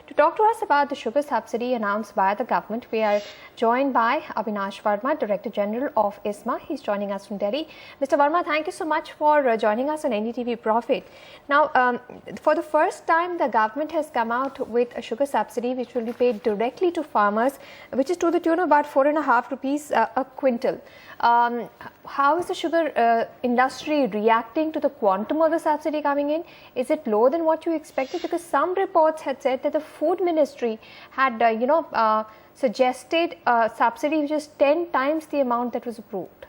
To talk to us about the sugar subsidy announced by the government, we are joined by Abinash Verma, Director General of ISMA. He's joining us from Delhi. Mr. Verma, thank you so much for joining us on NDTV Profit. Now, for the first time, the government has come out with a sugar subsidy which will be paid directly to farmers, which is to the tune of about 4.5 rupees a quintal. How is the sugar industry reacting to the quantum of the subsidy coming in? Is it lower than what you expected? Because some reports had said that the Food Ministry had, suggested a subsidy which is 10 times the amount that was approved.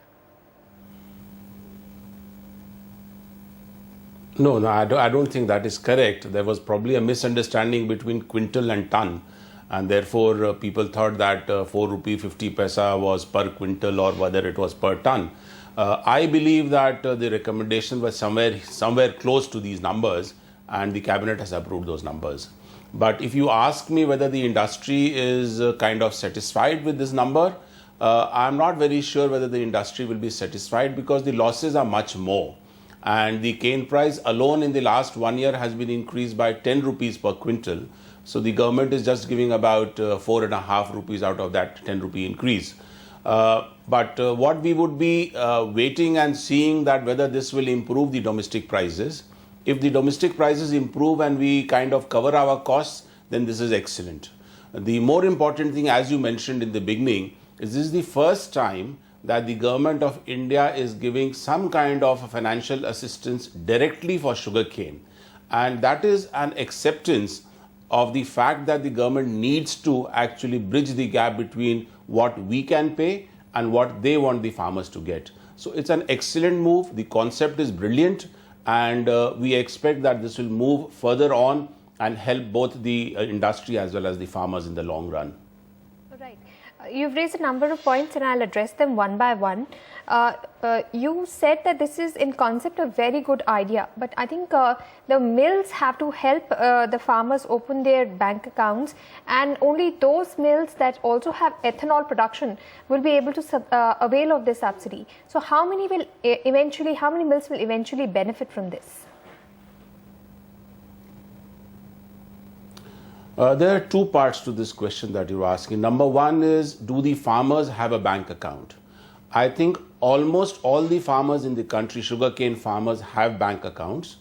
No, I don't think that is correct. There was probably a misunderstanding between quintal and ton, and therefore people thought that 4 rupee 50 paisa was per quintal or whether it was per ton. I believe that the recommendation was somewhere close to these numbers, and the cabinet has approved those numbers. But if you ask me whether the industry is kind of satisfied with this number, I'm not very sure whether the industry will be satisfied, because the losses are much more. And the cane price alone in the last 1 year has been increased by 10 rupees per quintal. So the government is just giving about 4.5 rupees out of that 10 rupee increase. But what we would be waiting and seeing that whether this will improve the domestic prices. If the domestic prices improve and we kind of cover our costs, then this is excellent. The more important thing, as you mentioned in the beginning, is this is the first time that the government of India is giving some kind of financial assistance directly for sugarcane. And that is an acceptance of the fact that the government needs to actually bridge the gap between what we can pay and what they want the farmers to get. So it's an excellent move. The concept is brilliant, and we expect that this will move further on and help both the industry as well as the farmers in the long run. Right. You've raised a number of points and I'll address them one by one. You said that this is in concept a very good idea, but I think the mills have to help the farmers open their bank accounts, and only those mills that also have ethanol production will be able to avail of this subsidy. So how many mills will eventually benefit from this? There are two parts to this question that you're asking. Number one is, do the farmers have a bank account? I think almost all the farmers in the country, sugarcane farmers, have bank accounts,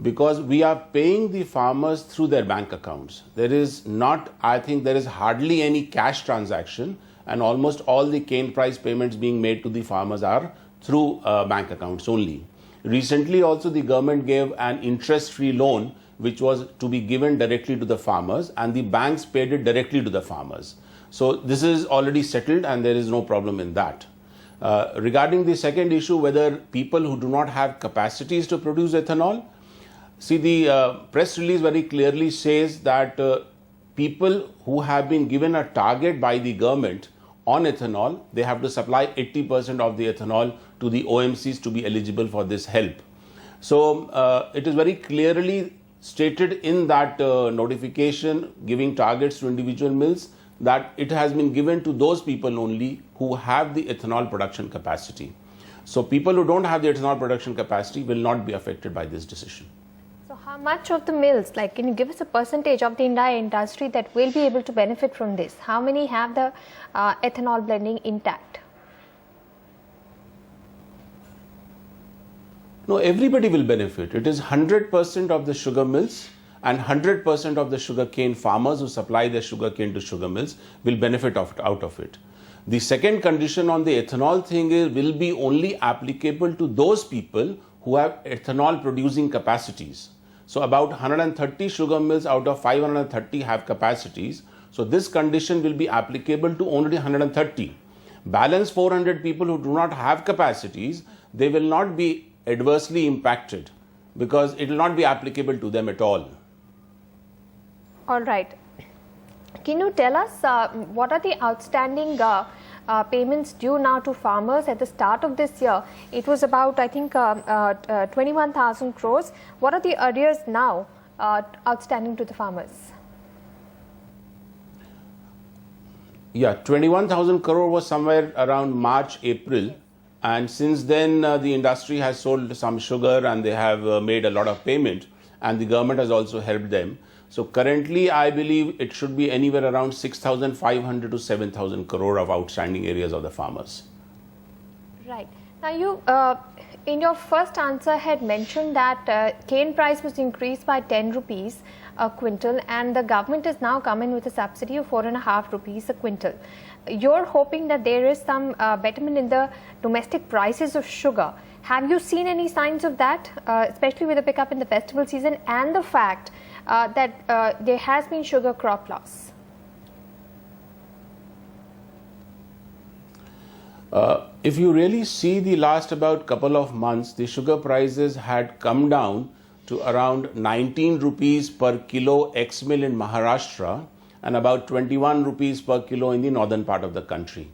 because we are paying the farmers through their bank accounts. I think there is hardly any cash transaction, and almost all the cane price payments being made to the farmers are through bank accounts only. Recently also the government gave an interest-free loan which was to be given directly to the farmers, and the banks paid it directly to the farmers. So this is already settled and there is no problem in that. Regarding the second issue, whether people who do not have capacities to produce ethanol, see, the press release very clearly says that people who have been given a target by the government on ethanol, they have to supply 80% of the ethanol to the OMCs to be eligible for this help. So it is very clearly stated in that notification giving targets to individual mills that it has been given to those people only who have the ethanol production capacity. So people who don't have the ethanol production capacity will not be affected by this decision. So how much of the mills, can you give us a percentage of the entire industry that will be able to benefit from this? How many have the ethanol blending intact? No, everybody will benefit. It is 100% of the sugar mills and 100% of the sugarcane farmers who supply their sugarcane to sugar mills will benefit out of it. The second condition on the ethanol thing will be only applicable to those people who have ethanol producing capacities. So about 130 sugar mills out of 530 have capacities. So this condition will be applicable to only 130. Balance 400 people who do not have capacities, they will not be adversely impacted because it will not be applicable to them at all. All right. Can you tell us what are the outstanding payments due now to farmers? At the start of this year, it was about, I think, 21,000 crores. What are the arrears now outstanding to the farmers? Yeah, 21,000 crore was somewhere around March, April. And since then, the industry has sold some sugar and they have made a lot of payment, and the government has also helped them. So currently, I believe it should be anywhere around 6,500 to 7,000 crore of outstanding areas of the farmers. Right. Now, you in your first answer had mentioned that cane price was increased by 10 rupees a quintal, and the government is now coming with a subsidy of 4.5 rupees a quintal. You're hoping that there is some betterment in the domestic prices of sugar. Have you seen any signs of that, especially with the pickup in the festival season and the fact that there has been sugar crop loss? If you really see the last about couple of months, the sugar prices had come down to around 19 rupees per kilo ex-mill in Maharashtra and about 21 rupees per kilo in the northern part of the country.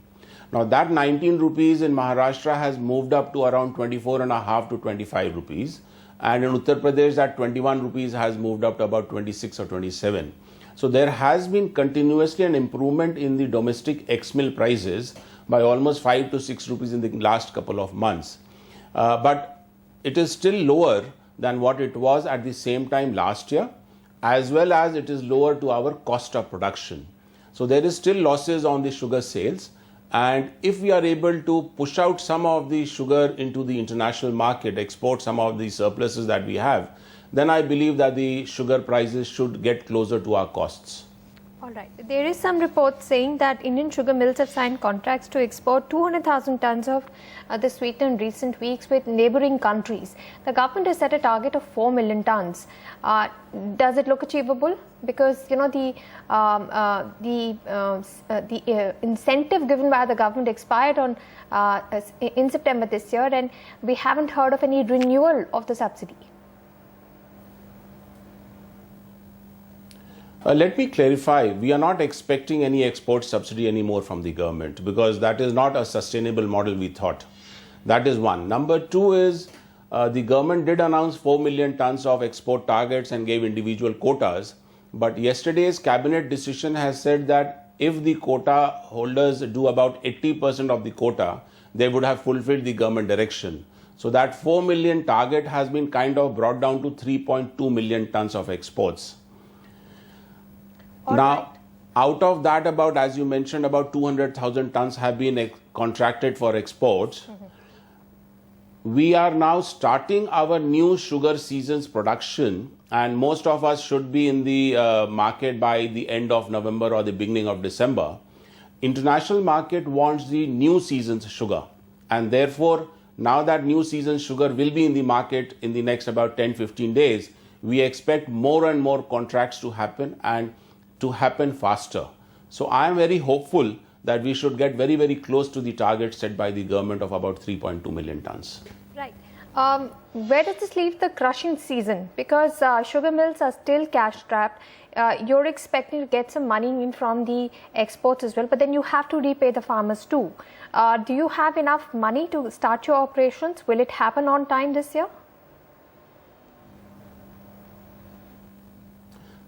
Now that 19 rupees in Maharashtra has moved up to around 24.5 to 25 rupees, and in Uttar Pradesh that 21 rupees has moved up to about 26 or 27. So there has been continuously an improvement in the domestic ex-mill prices by almost 5 to 6 rupees in the last couple of months. But it is still lower than what it was at the same time last year, as well as it is lower to our cost of production. So there is still losses on the sugar sales, and if we are able to push out some of the sugar into the international market, export some of the surpluses that we have, then I believe that the sugar prices should get closer to our costs. All right. There is some reports saying that Indian sugar mills have signed contracts to export 200,000 tons of the sweetener in recent weeks with neighboring countries. The government has set a target of 4 million tons. Does it look achievable? Because you know the incentive given by the government expired on in September this year, and we haven't heard of any renewal of the subsidy. Let me clarify, we are not expecting any export subsidy anymore from the government because that is not a sustainable model, we thought. That is one. Number two is the government did announce 4 million tons of export targets and gave individual quotas. But yesterday's cabinet decision has said that if the quota holders do about 80% of the quota, they would have fulfilled the government direction. So that 4 million target has been kind of brought down to 3.2 million tons of exports. Now, out of that, about, as you mentioned, about 200,000 tons have been contracted for exports. We are now starting our new sugar season's production, and most of us should be in the market by the end of November or the beginning of December. International market wants the new season's sugar, and therefore, now that new season's sugar will be in the market in the next about 10-15 days, we expect more and more contracts to happen and to happen faster. So I am very hopeful that we should get very, very close to the target set by the government of about 3.2 million tons. Right. Where does this leave the crushing season? Because sugar mills are still cash strapped. You're expecting to get some money in from the exports as well, but then you have to repay the farmers too. Do you have enough money to start your operations? Will it happen on time this year?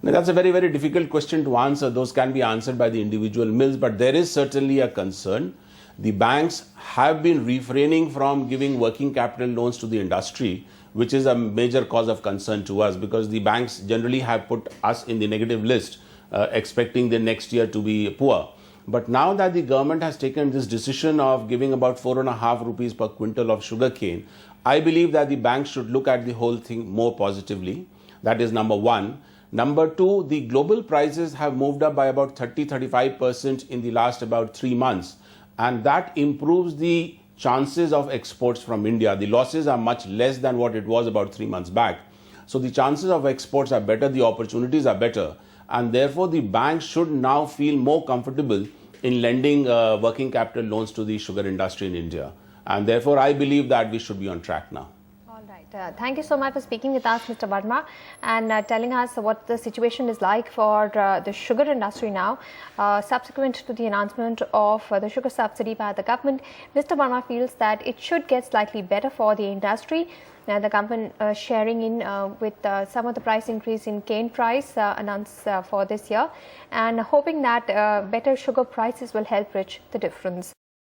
Now, that's a very, very difficult question to answer. Those can be answered by the individual mills, but there is certainly a concern. The banks have been refraining from giving working capital loans to the industry, which is a major cause of concern to us because the banks generally have put us in the negative list, expecting the next year to be poor. But now that the government has taken this decision of giving about 4.5 rupees per quintal of sugarcane, I believe that the banks should look at the whole thing more positively. That is number one. Number two, the global prices have moved up by about 30-35% in the last about 3 months, and that improves the chances of exports from India. The losses are much less than what it was about 3 months back. So the chances of exports are better, the opportunities are better, and therefore the banks should now feel more comfortable in lending working capital loans to the sugar industry in India. And therefore I believe that we should be on track now. Thank you so much for speaking with us, Mr. Verma, and telling us what the situation is like for the sugar industry now, subsequent to the announcement of the sugar subsidy by the government. Mr. Verma feels that it should get slightly better for the industry. The government sharing in with some of the price increase in cane price announced for this year, and hoping that better sugar prices will help bridge the difference.